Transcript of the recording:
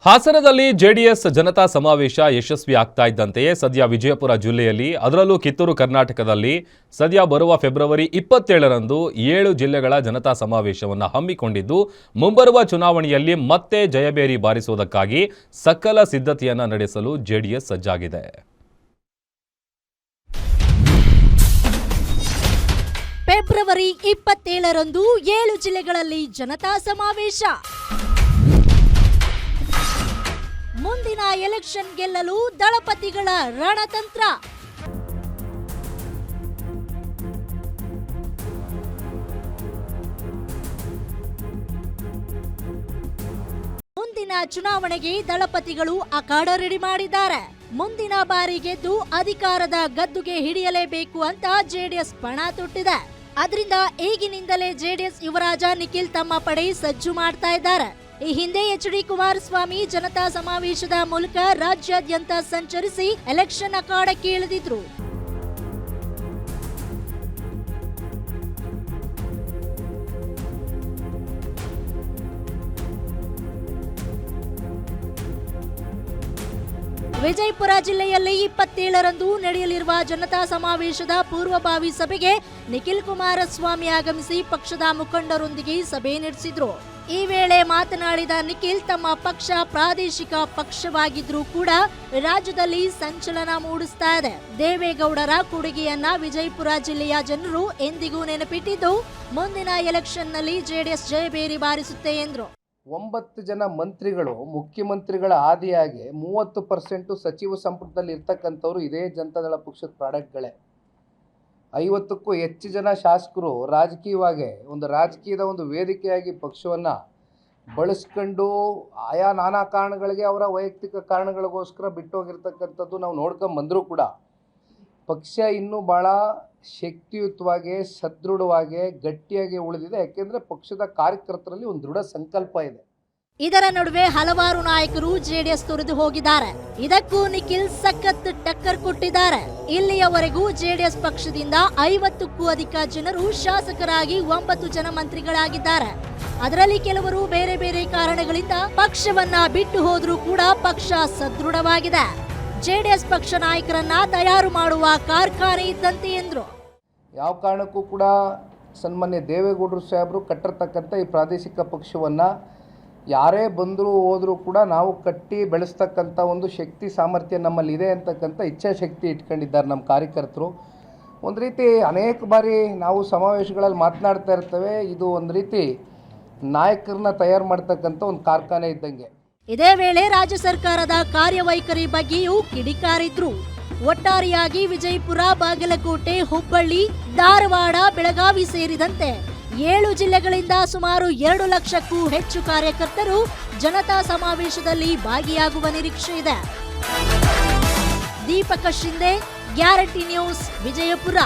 ಹಾಸನದಲ್ಲಿ ಜೆಡಿಎಸ್ ಜನತಾ ಸಮಾವೇಶ ಯಶಸ್ವಿ ಆಗ್ತಾ ಇದ್ದಂತೆಯೇ ಸದ್ಯ ವಿಜಯಪುರ ಜಿಲ್ಲೆಯಲ್ಲಿ ಅದರಲ್ಲೂ ಕಿತ್ತೂರು ಕರ್ನಾಟಕದಲ್ಲಿ ಸದ್ಯ ಬರುವ ಫೆಬ್ರವರಿ 27ರಂದು 7 ಜಿಲ್ಲೆಗಳ ಜನತಾ ಸಮಾವೇಶವನ್ನು ಹಮ್ಮಿಕೊಂಡಿದ್ದು ಮುಂಬರುವ ಚುನಾವಣೆಯಲ್ಲಿ ಮತ್ತೆ ಜಯಬೇರಿ ಬಾರಿಸುವುದಕ್ಕಾಗಿ ಸಕಲ ಸಿದ್ಧತೆಯನ್ನು ನಡೆಸಲು ಜೆಡಿಎಸ್ ಸಜ್ಜಾಗಿದೆ. ಫೆಬ್ರವರಿ 27ರಂದು 7 ಜಿಲ್ಲೆಗಳಲ್ಲಿ ಜನತಾ ಸಮಾವೇಶ. ಮುಂದಿನ ಎಲೆಕ್ಷನ್ ಗೆಲ್ಲಲು ದಳಪತಿಗಳ ರಣತಂತ್ರ. ಮುಂದಿನ ಚುನಾವಣೆಗೆ ದಳಪತಿಗಳು ಅಖಾಡ ರೆಡಿ ಮಾಡಿದ್ದಾರೆ. ಮುಂದಿನ ಬಾರಿ ಗೆದ್ದು ಅಧಿಕಾರದ ಗದ್ದುಗೆ ಹಿಡಿಯಲೇಬೇಕು ಅಂತ ಜೆಡಿಎಸ್ ಪಣ ತೊಟ್ಟಿದೆ. ಅದರಿಂದ ಈಗಿನಿಂದಲೇ ಜೆಡಿಎಸ್ ಯುವರಾಜ ನಿಖಿಲ್ ತಮ್ಮ ಪಡೆ ಸಜ್ಜು ಮಾಡ್ತಾ ಇದ್ದಾರೆ. ಈ ಹಿಂದೆ ಎಚ್.ಡಿ. ಕುಮಾರಸ್ವಾಮಿ ಜನತಾ ಸಮಾವೇಶದ ಮೂಲಕ ರಾಜ್ಯಾದ್ಯಂತ ಸಂಚರಿಸಿ ಎಲೆಕ್ಷನ್ ಅಖಾಡಕ್ಕೆ ಇಳಿದಿದ್ರು. ವಿಜಯಪುರ ಜಿಲ್ಲೆಯಲ್ಲಿ 27ರಂದು ನಡೆಯಲಿರುವ ಜನತಾ ಸಮಾವೇಶದ ಪೂರ್ವಭಾವಿ ಸಭೆಗೆ ನಿಖಿಲ್ ಕುಮಾರಸ್ವಾಮಿ ಆಗಮಿಸಿ ಪಕ್ಷದ ಮುಖಂಡರೊಂದಿಗೆ ಸಭೆ ನಡೆಸಿದ್ರು. ಈ ವೇಳೆ ಮಾತನಾಡಿದ ನಿಖಿಲ್, ತಮ್ಮ ಪಕ್ಷ ಪ್ರಾದೇಶಿಕ ಪಕ್ಷವಾಗಿದ್ರೂ ಕೂಡ ರಾಜ್ಯದಲ್ಲಿ ಸಂಚಲನ ಮೂಡಿಸ್ತಾ ಇದೆ. ದೇವೇಗೌಡರ ಕೊಡುಗೆಯನ್ನ ವಿಜಯಪುರ ಜಿಲ್ಲೆಯ ಜನರು ಎಂದಿಗೂ ನೆನಪಿಟ್ಟಿದ್ದು ಮುಂದಿನ ಎಲೆಕ್ಷನ್ನಲ್ಲಿ ಜೆಡಿಎಸ್ ಜಯಬೇರಿ ಬಾರಿಸುತ್ತೆ ಎಂದರು. 9 ಜನ ಮಂತ್ರಿಗಳು ಮುಖ್ಯಮಂತ್ರಿಗಳ ಆದಿಯಾಗಿ 30% ಸಚಿವ ಸಂಪುಟದಲ್ಲಿ ಇರ್ತಕ್ಕಂಥವ್ರು ಇದೇ ಜನತಾದಳ ಪಕ್ಷದ ಪ್ರಾಡಕ್ಟ್ಗಳೇ. 50ಕ್ಕೂ ಹೆಚ್ಚು ಜನ ಶಾಸಕರು ರಾಜಕೀಯವಾಗಿ ರಾಜಕೀಯದ ಒಂದು ವೇದಿಕೆಯಾಗಿ ಪಕ್ಷವನ್ನು ಬಳಸ್ಕೊಂಡು ಆಯಾ ನಾನಾ ಕಾರಣಗಳಿಗೆ ಅವರ ವೈಯಕ್ತಿಕ ಕಾರಣಗಳಿಗೋಸ್ಕರ ಬಿಟ್ಟೋಗಿರ್ತಕ್ಕಂಥದ್ದು ನಾವು ನೋಡ್ಕೊಂಬಂದರೂ ಕೂಡ ಪಕ್ಷ ಇನ್ನೂ ಭಾಳ ಶಕ್ತಿಯುತವಾಗಿ ಸದೃಢವಾಗಿ ಗಟ್ಟಿಯಾಗಿ ಉಳಿದಿದೆ. ಯಾಕೆಂದರೆ ಪಕ್ಷದ ಕಾರ್ಯಕರ್ತರಲ್ಲಿ ಒಂದು ದೃಢ ಸಂಕಲ್ಪ ಇದೆ. ಇದರ ನಡುವೆ ಹಲವಾರು ನಾಯಕರು ಜೆಡಿಎಸ್ ತೊರೆದು ಹೋಗಿದ್ದಾರೆ. ಇದಕ್ಕೂ ನಿಖಿಲ್ ಸಖತ್ ಟಕ್ಕರ್ ಕೊಟ್ಟಿದ್ದಾರೆ. ಇಲ್ಲಿಯವರೆಗೂ ಜೆಡಿಎಸ್ ಪಕ್ಷದಿಂದ 50ಕ್ಕೂ ಅಧಿಕ ಜನರು ಶಾಸಕರಾಗಿ 9 ಜನ ಮಂತ್ರಿಗಳಾಗಿದ್ದಾರೆ. ಅದರಲ್ಲಿ ಕೆಲವರು ಬೇರೆ ಬೇರೆ ಕಾರಣಗಳಿಂದ ಪಕ್ಷವನ್ನ ಬಿಟ್ಟು ಹೋದ್ರೂ ಕೂಡ ಪಕ್ಷ ಸದೃಢವಾಗಿದೆ. ಜೆಡಿಎಸ್ ಪಕ್ಷ ನಾಯಕರನ್ನ ತಯಾರು ಮಾಡುವ ಕಾರ್ಖಾನೆ ಇದ್ದಂತೆ ಎಂದ್ರು. ಯಾವ ಕಾರಣಕ್ಕೂ ಕೂಡ ಸನ್ಮಾನ್ಯ ದೇವೇಗೌಡರು ಸಾಹೇಬರು ಕಟ್ಟಿರ್ತಕ್ಕಂಥ ಈ ಪ್ರಾದೇಶಿಕ ಪಕ್ಷವನ್ನು ಯಾರೇ ಬಂದರೂ ಹೋದರೂ ಕೂಡ ನಾವು ಕಟ್ಟಿ ಬೆಳೆಸ್ತಕ್ಕಂಥ ಒಂದು ಶಕ್ತಿ ಸಾಮರ್ಥ್ಯ ನಮ್ಮಲ್ಲಿ ಇದೆ ಅಂತಕ್ಕಂಥ ಇಚ್ಛಾಶಕ್ತಿ ಇಟ್ಕೊಂಡಿದ್ದಾರೆ ನಮ್ಮ ಕಾರ್ಯಕರ್ತರು. ಒಂದು ರೀತಿ ಅನೇಕ ಬಾರಿ ನಾವು ಸಮಾವೇಶಗಳಲ್ಲಿ ಮಾತನಾಡ್ತಾ ಇರ್ತೇವೆ, ಇದು ಒಂದು ರೀತಿ ನಾಯಕರನ್ನ ತಯಾರು ಮಾಡ್ತಕ್ಕಂಥ ಒಂದು ಕಾರ್ಖಾನೆ ಇದ್ದಂಗೆ. ಇದೇ ವೇಳೆ ರಾಜ್ಯ ಸರ್ಕಾರದ ಕಾರ್ಯವೈಖರಿ ಬಗ್ಗೆಯೂ ಕಿಡಿಕಾರಿದ್ರು. ಒಟ್ಟಾರೆಯಾಗಿ ವಿಜಯಪುರ, ಬಾಗಲಕೋಟೆ, ಹುಬ್ಬಳ್ಳಿ, ಧಾರವಾಡ, ಬೆಳಗಾವಿ ಸೇರಿದಂತೆ 7 ಜಿಲ್ಲೆಗಳಿಂದ ಸುಮಾರು 2 ಲಕ್ಷಕ್ಕೂ ಹೆಚ್ಚು ಕಾರ್ಯಕರ್ತರು ಜನತಾ ಸಮಾವೇಶದಲ್ಲಿ ಭಾಗಿಯಾಗುವ ನಿರೀಕ್ಷೆ ಇದೆ. Deepak Shinde, guarantee news, Vijayapura.